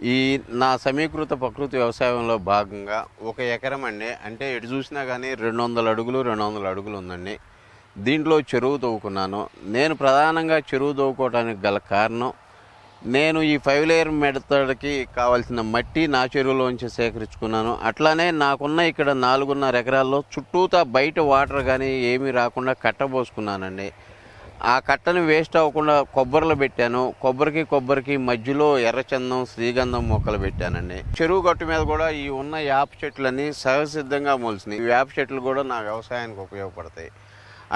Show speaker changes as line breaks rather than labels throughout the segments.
ఈ నా సమీకృత ప్రకృతి వ్యవసాయంలో భాగంగా ఒక ఎకరం అండి, అంటే ఎటు చూసినా కానీ 200 అడుగులు 200 అడుగులు ఉందండి. దీంట్లో చెరువు తవ్వుకున్నాను. నేను ప్రధానంగా చెరువు తవ్వుకోవడానికి గల కారణం, నేను ఈ 5 లేయర్ మెథడ్కి కావాల్సిన మట్టి నా చెరువులోంచి సేకరించుకున్నాను. అట్లానే నాకున్న ఇక్కడ 4.5 ఎకరాల్లో చుట్టూతా బయట వాటర్ కానీ ఏమీ రాకుండా కట్టబోసుకున్నానండి. ఆ కట్టని వేస్ట్ అవ్వకుండా కొబ్బరిలో పెట్టాను. కొబ్బరికి మధ్యలో ఎర్రచందం, శ్రీగంధం మొక్కలు పెట్టానండి. చెరువు గట్టు మీద కూడా ఈ ఉన్న వేప చెట్లన్నీ సహజసిద్ధంగా మొలిసినాయి. ఈ వేప చెట్లు కూడా నా వ్యవసాయానికి ఉపయోగపడతాయి.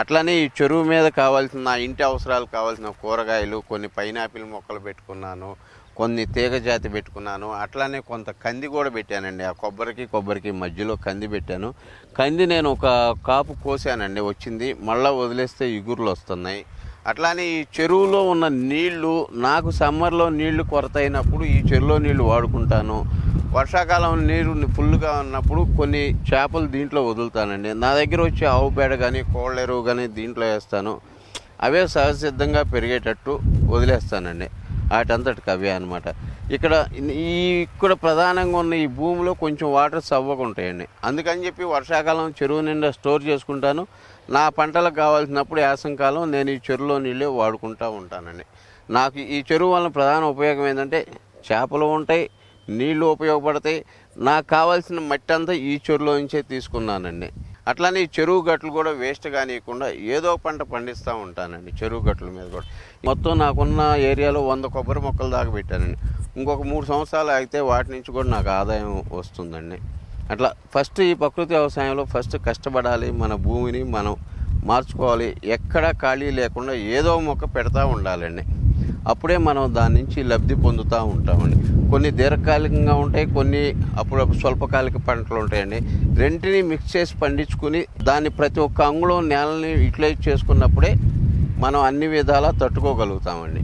అట్లనే ఈ చెరువు మీద కావాల్సిన నా ఇంటి అవసరాలు కావాల్సిన కూరగాయలు, కొన్ని పైనాపిల్ మొక్కలు పెట్టుకున్నాను, కొన్ని తీగ జాతి పెట్టుకున్నాను. అట్లానే కొంత కంది కూడా పెట్టానండి. ఆ కొబ్బరికి మధ్యలో కంది పెట్టాను. కంది నేను ఒక కాపు కోసానండి, వచ్చింది. మళ్ళీ వదిలేస్తే ఇగుర్లు వస్తున్నాయి. అట్లానే ఈ చెరువులో ఉన్న నీళ్లు నాకు సమ్మర్లో నీళ్లు కొరత అయినప్పుడు ఈ చెరువులో నీళ్లు వాడుకుంటాను. వర్షాకాలం నీరు ఫుల్గా ఉన్నప్పుడు కొన్ని చేపలు దీంట్లో వదులుతానండి. నా దగ్గర వచ్చే ఆవు పేడ కానీ కోళ్ళ ఎరువు కానీ దీంట్లో వేస్తాను. అవే సహజసిద్ధంగా పెరిగేటట్టు వదిలేస్తానండి. వాటంతటికి అవే అనమాట. ఇక్కడ ప్రధానంగా ఉన్న ఈ భూమిలో కొంచెం వాటర్ సవ్వగా ఉంటాయండి. అందుకని చెప్పి వర్షాకాలం చెరువు నిండా స్టోర్ చేసుకుంటాను. నా పంటలకు కావాల్సినప్పుడు యాసంకాలం నేను ఈ చెరువులో నీళ్ళే వాడుకుంటూ ఉంటానండి. నాకు ఈ చెరువు వలన ప్రధాన ఉపయోగం ఏంటంటే చేపలు ఉంటాయి, నీళ్లు ఉపయోగపడతాయి. నాకు కావాల్సిన మట్టి అంతా ఈ చెరువులో నుంచే తీసుకున్నానండి. అట్లానే ఈ చెరువు గట్లు కూడా వేస్ట్ కానివ్వకుండా ఏదో పంట పండిస్తూ ఉంటానండి. చెరువు గట్ల మీద కూడా మొత్తం నాకున్న ఏరియాలో 100 కొబ్బరి మొక్కలు దాకా పెట్టానండి. ఇంకొక 3 సంవత్సరాలు ఆగితే వాటి నుంచి కూడా నాకు ఆదాయం వస్తుందండి. అట్లా ఫస్ట్ ఈ ప్రకృతి వ్యవసాయంలో ఫస్ట్ కష్టపడాలి, మన భూమిని మనం మార్చుకోవాలి. ఎక్కడా ఖాళీ లేకుండా ఏదో మొక్క పెడతా ఉండాలండి. అప్పుడే మనం దాని నుంచి లబ్ధి పొందుతూ ఉంటామండి. కొన్ని దీర్ఘకాలికంగా ఉంటాయి, కొన్ని అప్పుడప్పుడు స్వల్పకాలిక పంటలు ఉంటాయండి. రెంటిని మిక్స్ చేసి పండించుకుని దాన్ని ప్రతి ఒక్క అంగుళం నేలని యూటిలైజ్ చేసుకున్నప్పుడే మనం అన్ని విధాలా తట్టుకోగలుగుతామండి.